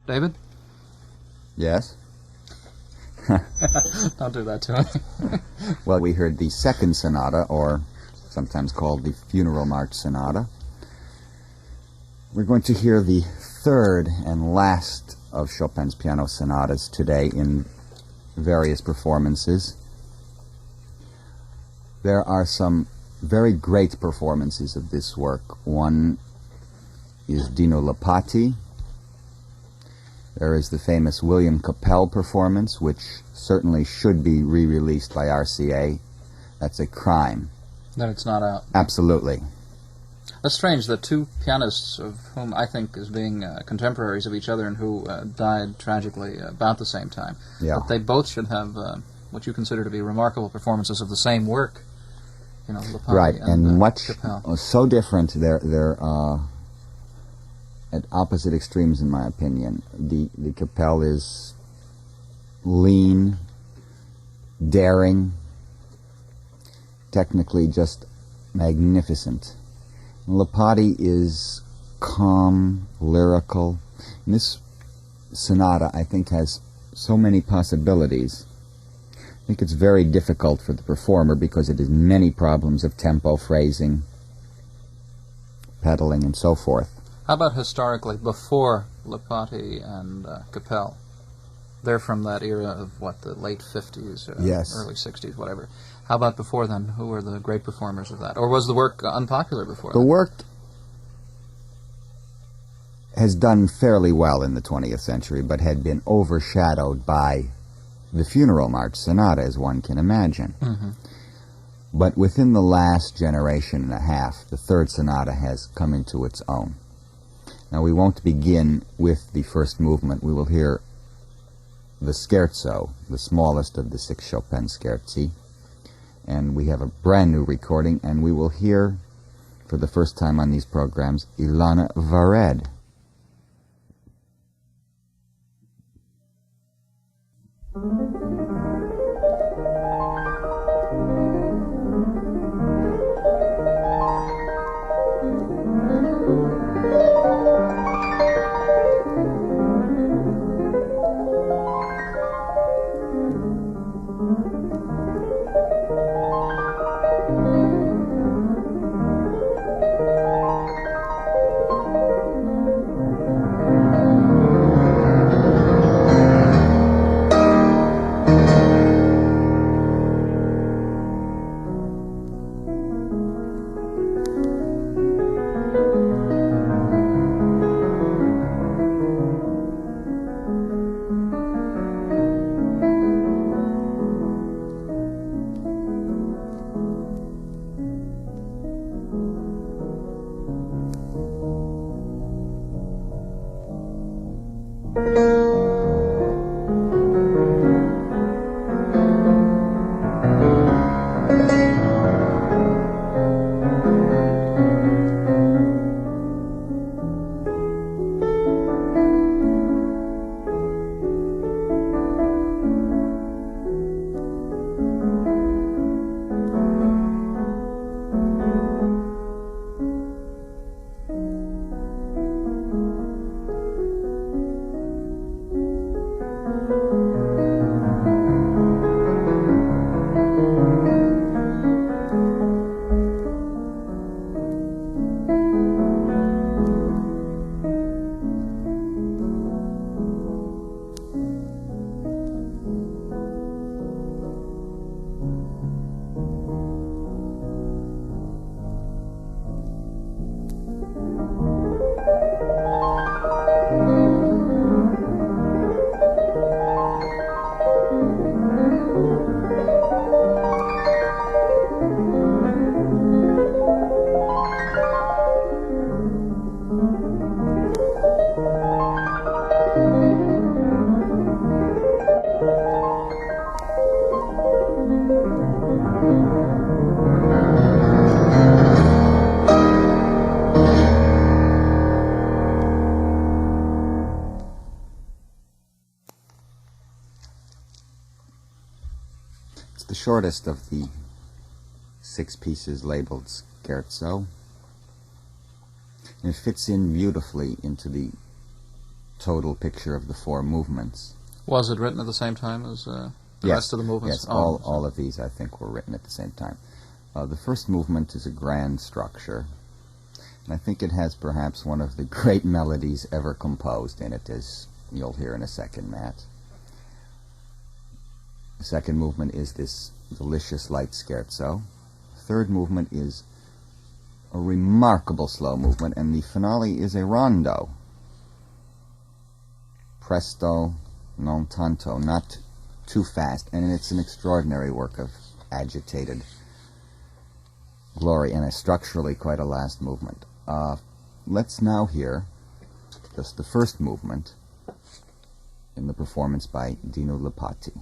David? Yes? Don't do that to me. Well, we heard the second sonata, or sometimes called the Funeral March Sonata. We're going to hear the third and last of Chopin's piano sonatas today in various performances. There are some very great performances of this work. One is Dino Lipati. There is the famous William Capell performance, which certainly should be re-released by RCA. That's a crime. That it's not out. Absolutely. That's strange that two pianists of whom I think as being contemporaries of each other and who died tragically about the same time, that they both should have what you consider to be remarkable performances of the same work. You know, Lipati right, and much Capell. So different. They're at opposite extremes, in my opinion. The Capell is lean, daring, technically just magnificent. Lipati is calm, lyrical. And this sonata, I think, has so many possibilities. I think it's very difficult for the performer because it has many problems of tempo, phrasing, pedaling, and so forth. How about historically, before Lipati and Capell? They're from that era of, what, the late 50s, yes. Early 60s, whatever. How about before then? Who were the great performers of that? Or was the work unpopular before The then? work has done fairly well in the 20th century, but had been overshadowed by the Funeral March Sonata, as one can imagine. Mm-hmm. But within the last generation and a half, the third sonata has come into its own. Now, we won't begin with the first movement. We will hear the scherzo, the smallest of the 6 Chopin scherzi. And we have a brand new recording, and we will hear, for the first time on these programs, Ilana Vared. The shortest of the 6 pieces labeled scherzo. And it fits in beautifully into the total picture of the 4 movements. Was it written at the same time as the rest of the movements? Yes, all of these, I think, were written at the same time. The first movement is a grand structure, and I think it has perhaps one of the great melodies ever composed in it, as you'll hear in a second, Matt. The second movement is this delicious light scherzo. Third movement is a remarkable slow movement, and the finale is a rondo. Presto, non tanto, not too fast, and it's an extraordinary work of agitated glory, and structurally quite a last movement. Let's now hear just the first movement in the performance by Dino Lipati.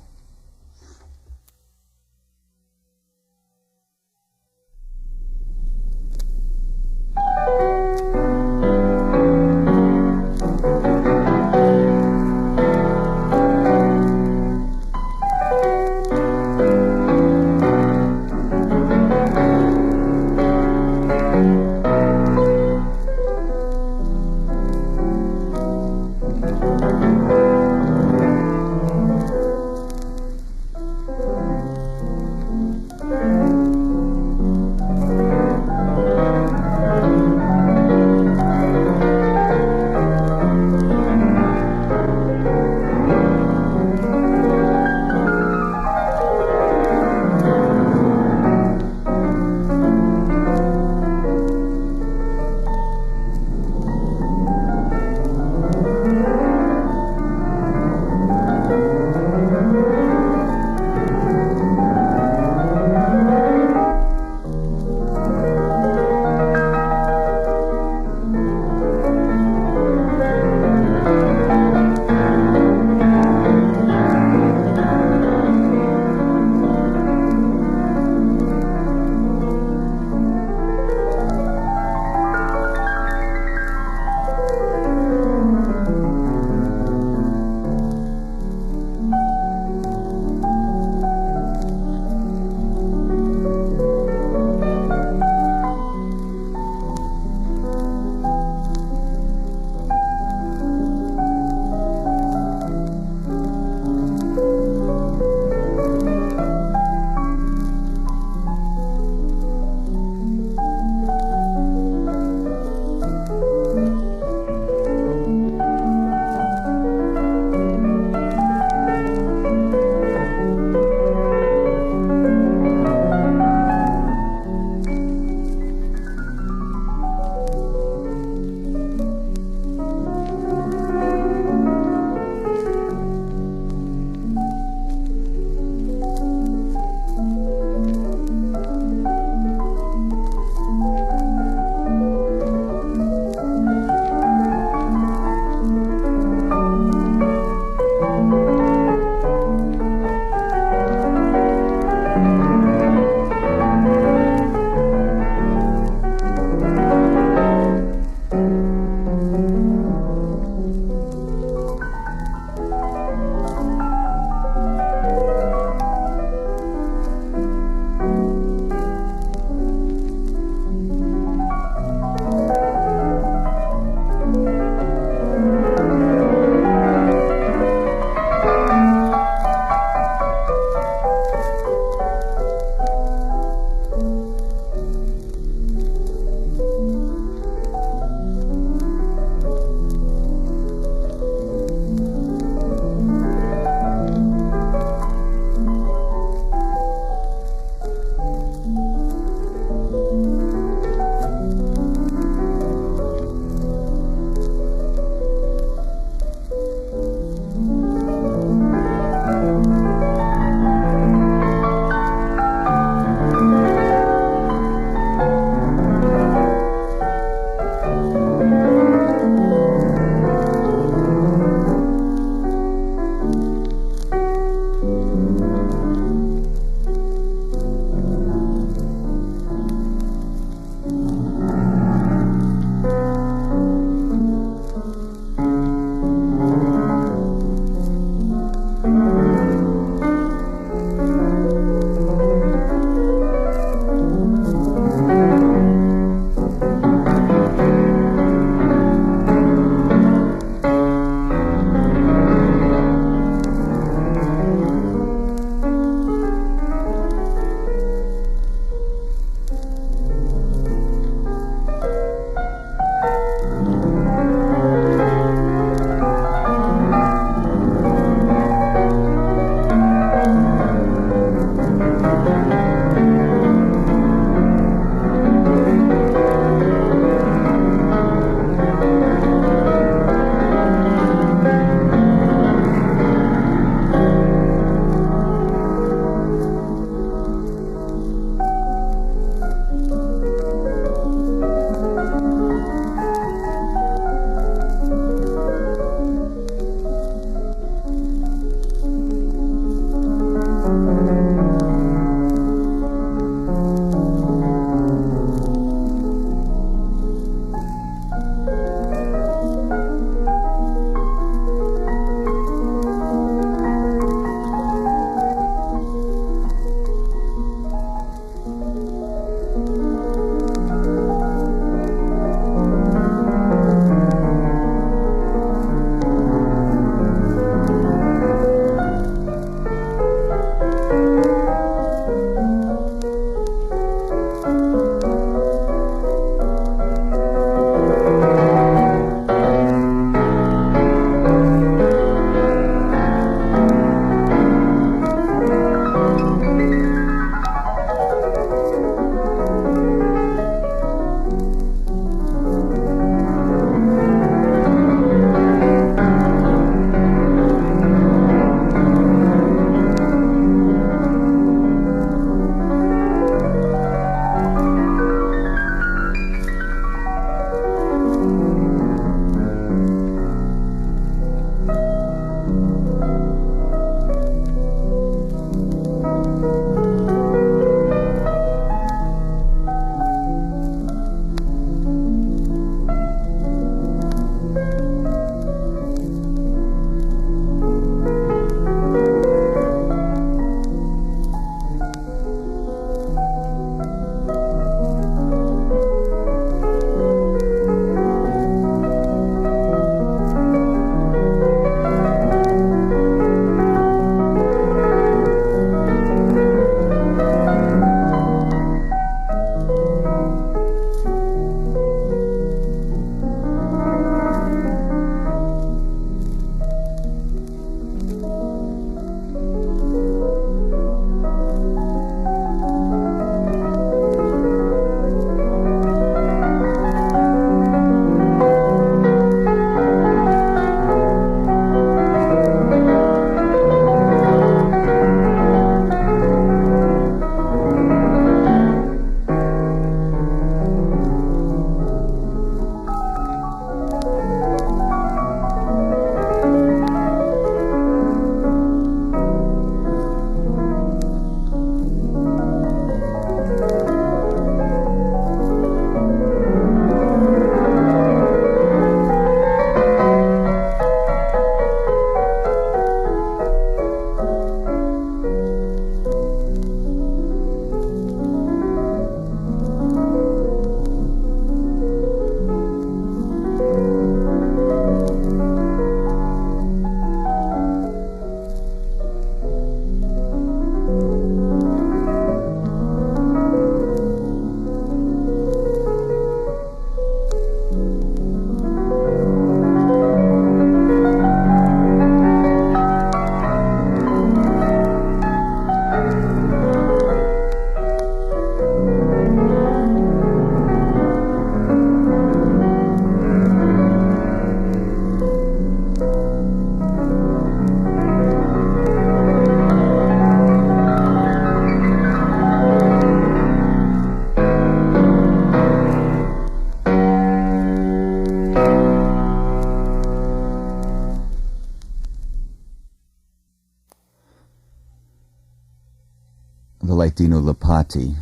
the late Dino Lipati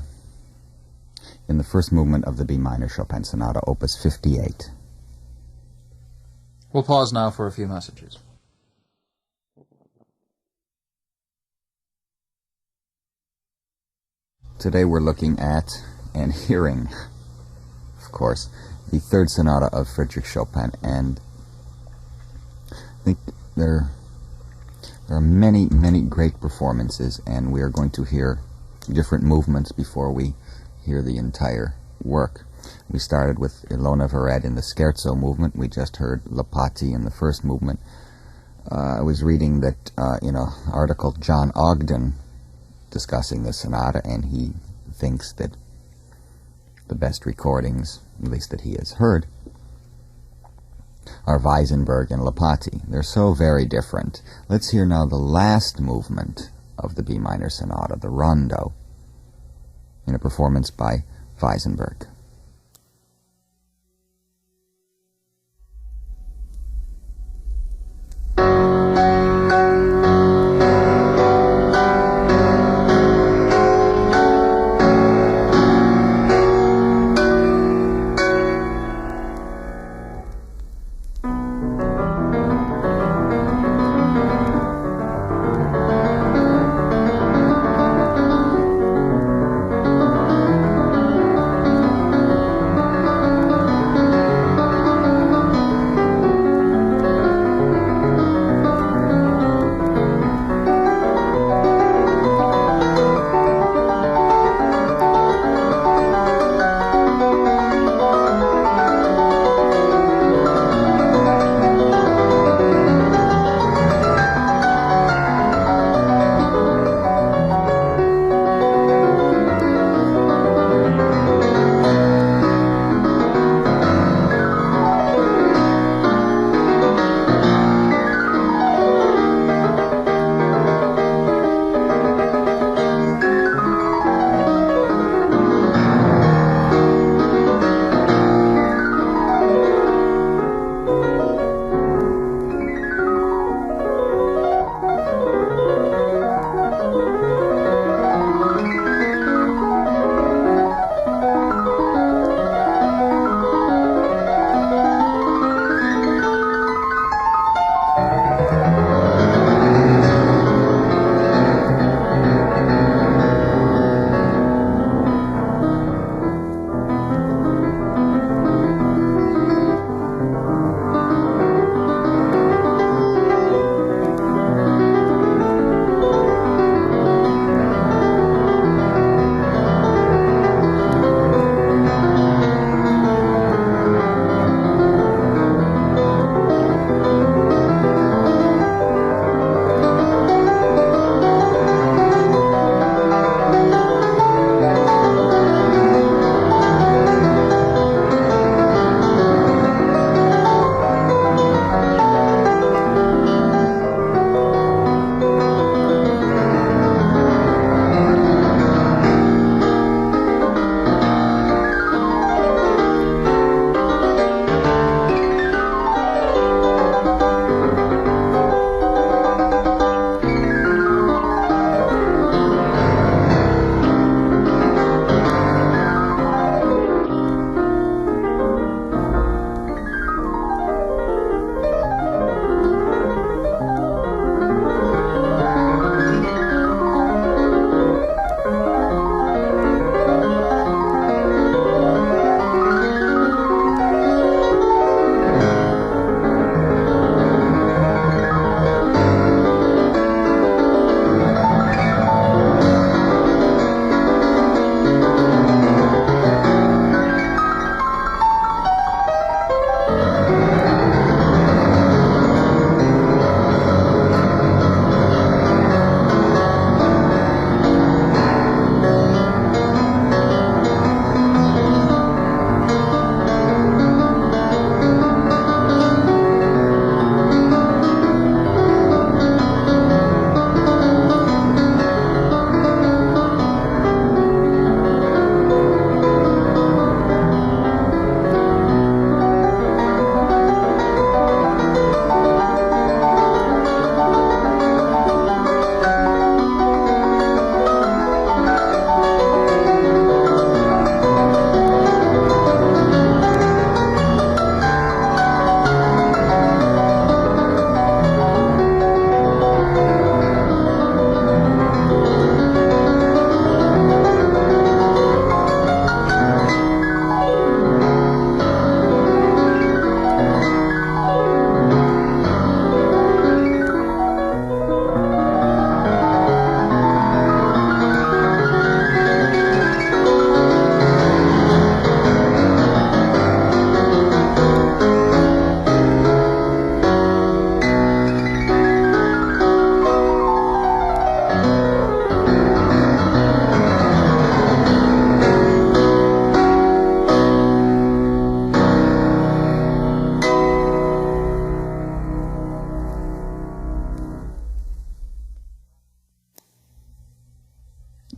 in the first movement of the B minor Chopin Sonata, Opus 58. We'll pause now for a few messages. Today we're looking at and hearing, of course, the third sonata of Friedrich Chopin, and I think there are many, many great performances, and we are going to hear different movements before we hear the entire work. We started with Ilona Vered in the scherzo movement. We just heard Lipati in the first movement. I was reading that in an article, John Ogden discussing the sonata, and he thinks that the best recordings, at least that he has heard, are Weisenberg and Lipati. They're so very different. Let's hear now the last movement of the B minor sonata, the rondo, in a performance by Weisenberg.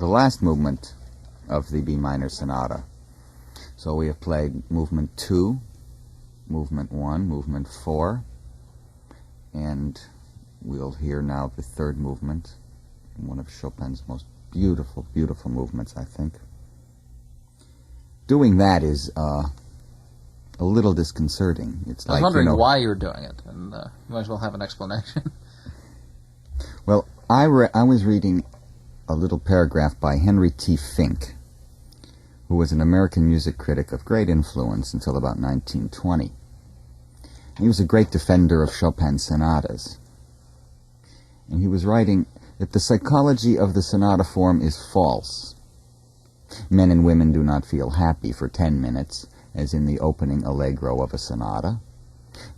the last movement of the B minor sonata. So we have played movement 2, movement 1, movement 4, and we'll hear now the third movement, one of Chopin's most beautiful, beautiful movements, I think. Doing that is a little disconcerting. It's I was wondering why you're doing it, and you might as well have an explanation. Well, I was reading a little paragraph by Henry T. Fink, who was an American music critic of great influence until about 1920. He was a great defender of Chopin's sonatas. And he was writing that the psychology of the sonata form is false. Men and women do not feel happy for 10 minutes, as in the opening allegro of a sonata,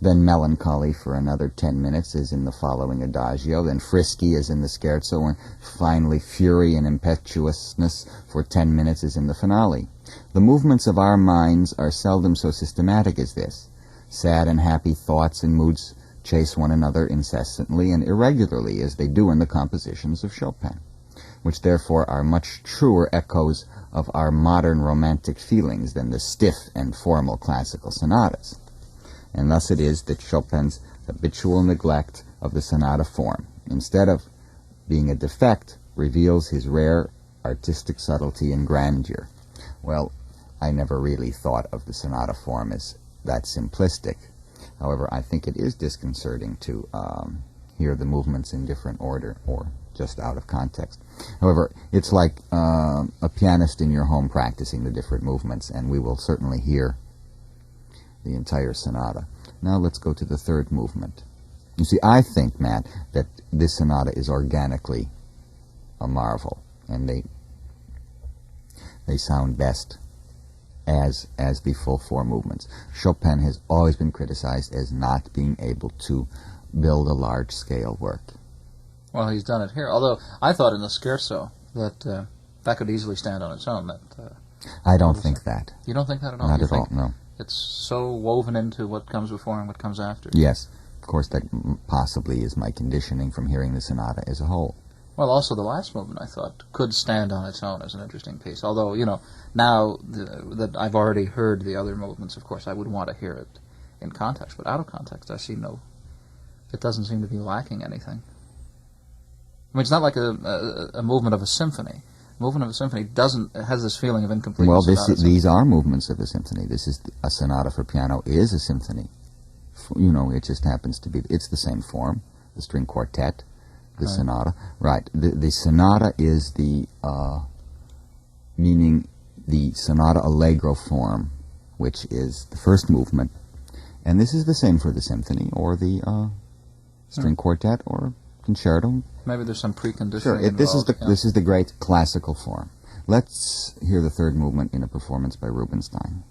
then melancholy for another 10 minutes, as in the following adagio, then frisky, as in the scherzo, and finally fury and impetuousness for 10 minutes, as in the finale. The movements of our minds are seldom so systematic as this. Sad and happy thoughts and moods chase one another incessantly and irregularly, as they do in the compositions of Chopin, which therefore are much truer echoes of our modern romantic feelings than the stiff and formal classical sonatas. And thus it is that Chopin's habitual neglect of the sonata form, instead of being a defect, reveals his rare artistic subtlety and grandeur. Well, I never really thought of the sonata form as that simplistic. However, I think it is disconcerting to hear the movements in different order or just out of context. However, it's like a pianist in your home practicing the different movements, and we will certainly hear the entire sonata. Now let's go to the third movement. You see, I think, Matt, that this sonata is organically a marvel, and they sound best as the full four movements. Chopin has always been criticized as not being able to build a large-scale work. Well, he's done it here. Although I thought in the scherzo that that could easily stand on its own. I don't think that. You don't think that at all? Not at all, no. It's so woven into what comes before and what comes after. Yes. Of course, that possibly is my conditioning from hearing the sonata as a whole. Well, also the last movement, I thought, could stand on its own as an interesting piece. Although, now that I've already heard the other movements, of course, I would want to hear it in context. But out of context, I see it doesn't seem to be lacking anything. I mean, it's not like a movement of a symphony. A movement of a symphony has this feeling of incompleteness. Well, these are movements of a symphony. This is a sonata for piano is a symphony. It just happens to be, it's the same form, the string quartet, the sonata. Right. The sonata is meaning the sonata allegro form, which is the first movement. And this is the same for the symphony or the string quartet or concerto. Maybe there's some preconditioning. Sure, this is the great classical form. Let's hear the third movement in a performance by Rubinstein.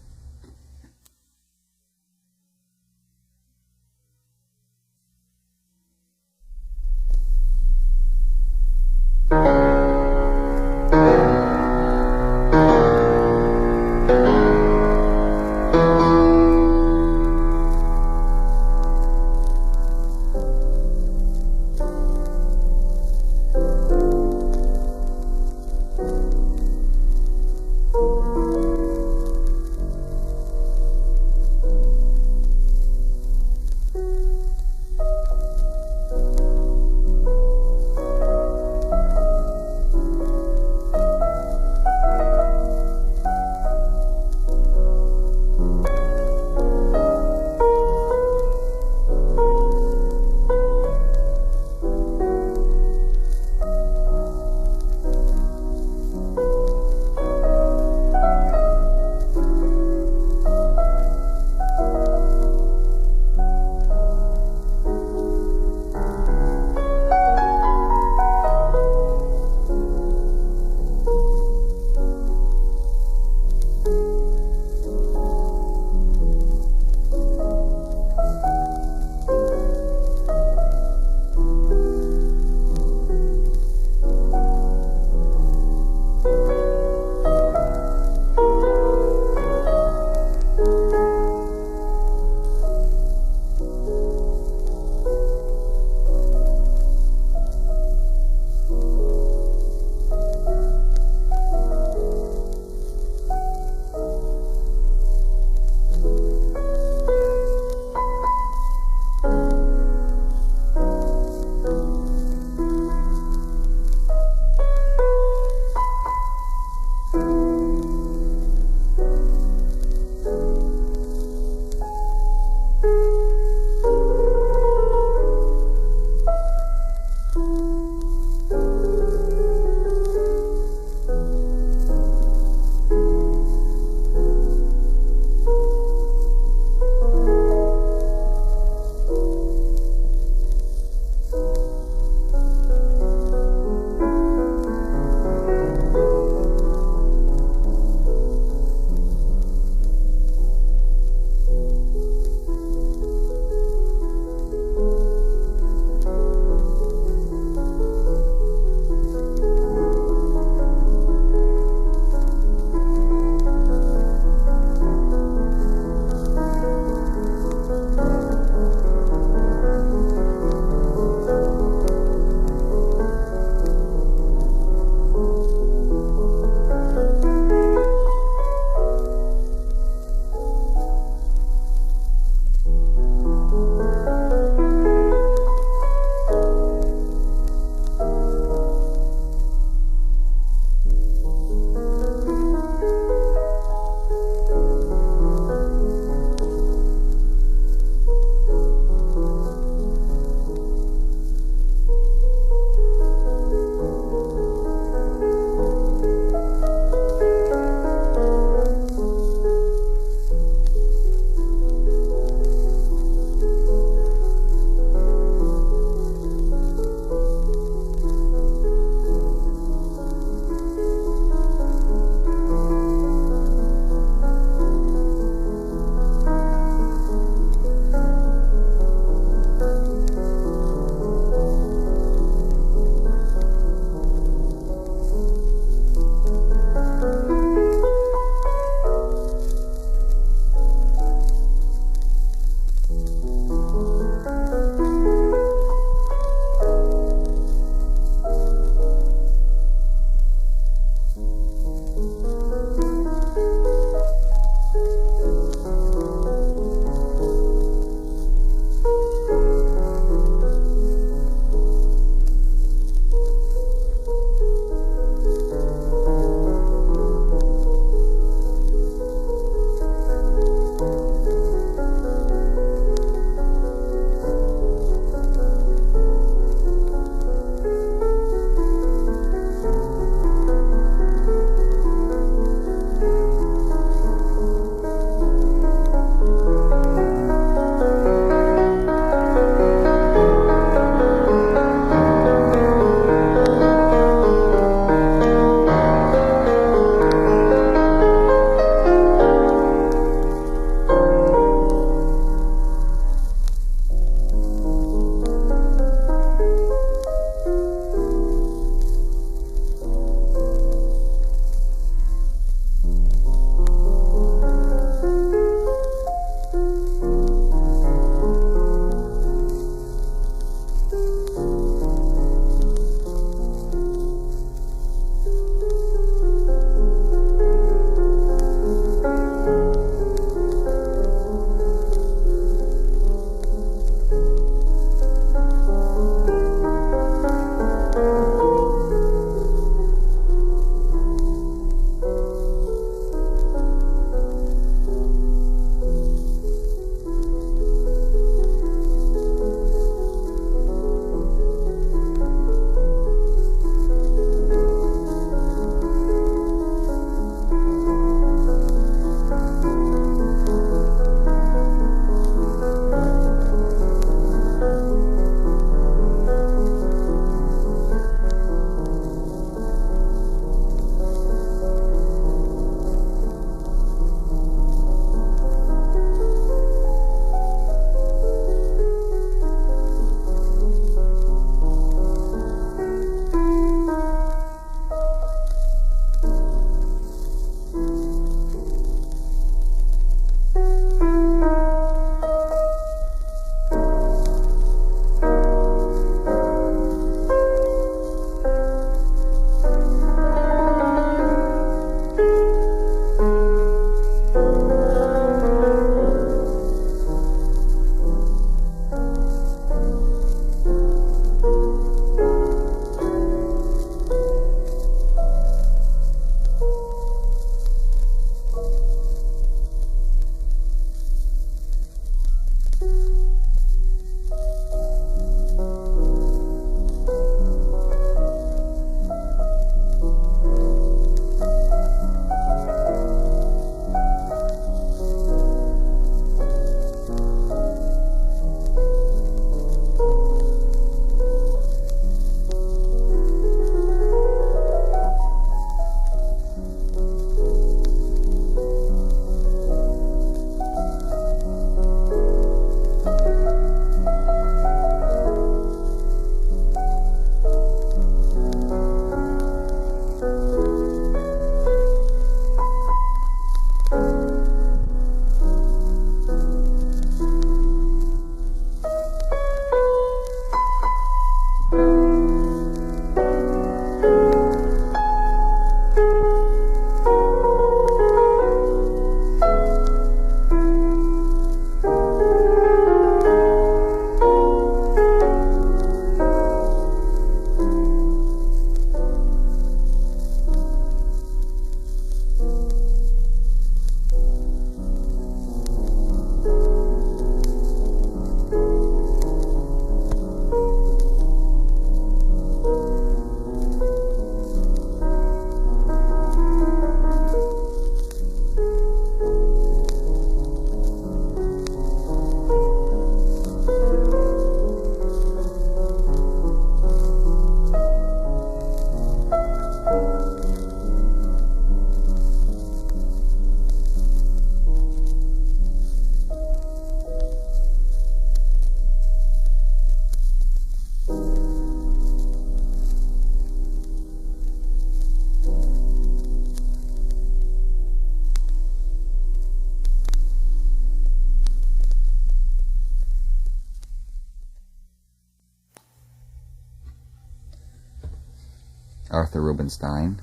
Arthur Rubinstein,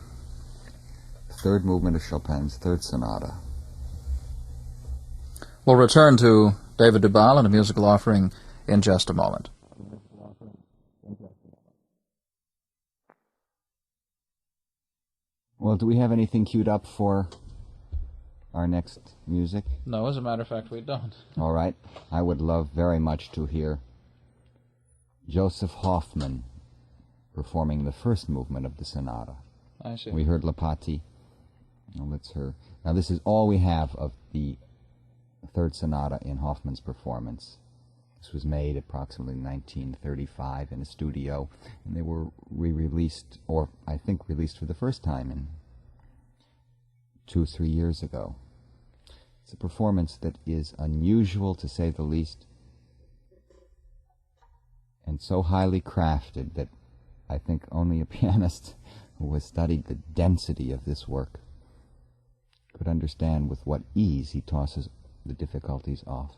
third movement of Chopin's Third Sonata. We'll return to David Dubal and a musical offering in just a moment. Well, do we have anything queued up for our next music? No, as a matter of fact, we don't. All right. I would love very much to hear Joseph Hoffman performing the first movement of the sonata. I see. We heard Lapati. Now let's hear. Now this is all we have of the third sonata in Hoffman's performance. This was made approximately 1935 in a studio, and they were re-released, or I think released for the first time in 2-3 years ago. It's a performance that is unusual, to say the least, and so highly crafted that I think only a pianist who has studied the density of this work could understand with what ease he tosses the difficulties off.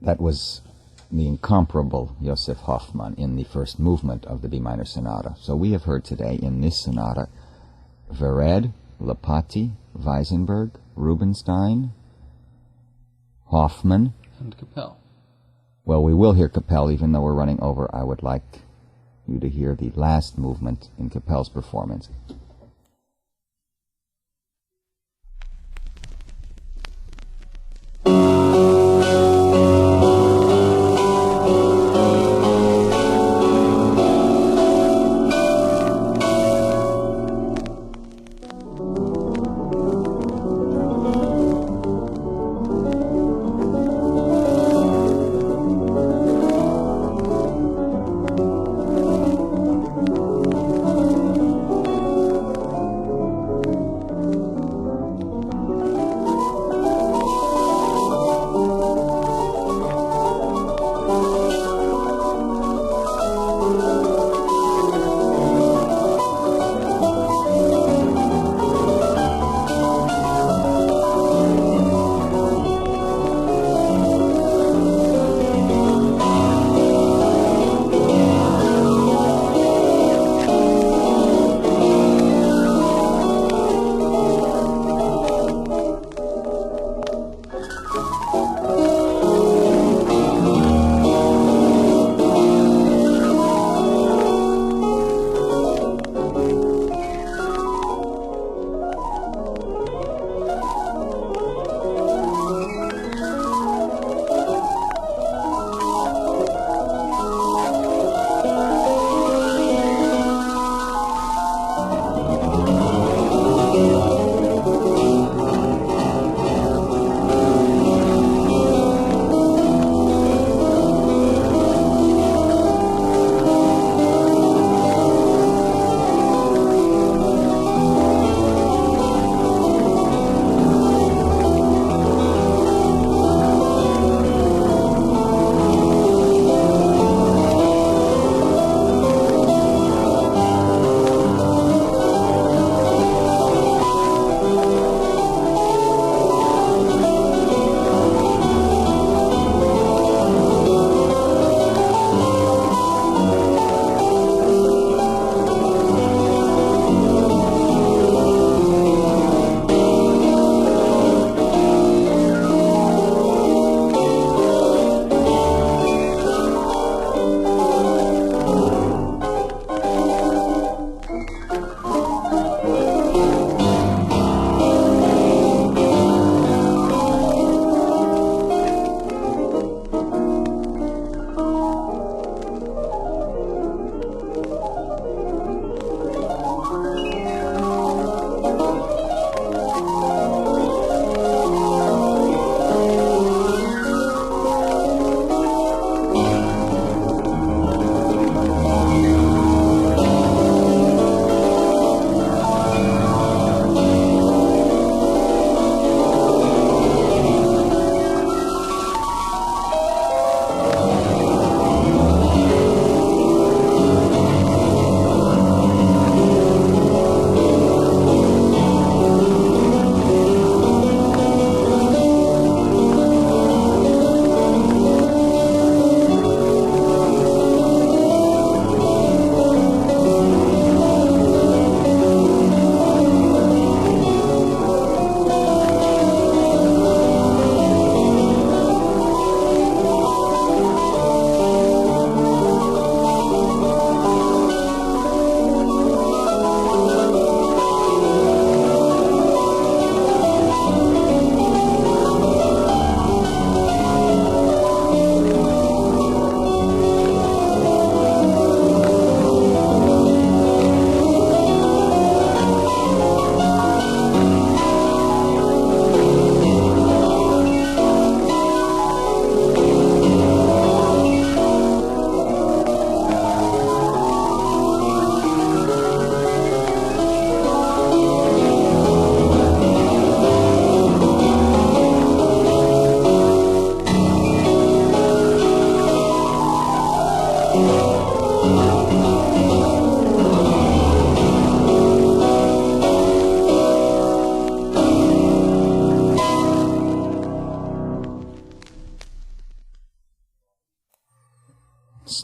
That was the incomparable Josef Hoffmann in the first movement of the B minor sonata. So we have heard today in this sonata Vered, Lipati, Weisenberg, Rubinstein, Hoffmann, and Capel. Well, we will hear Capel, even though we're running over. I would like you to hear the last movement in Capel's performance.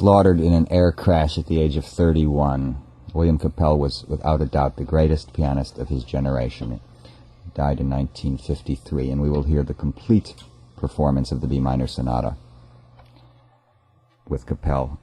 slaughtered in an air crash at the age of 31. William Capell was, without a doubt, the greatest pianist of his generation. He died in 1953, and we will hear the complete performance of the B minor sonata with Capell.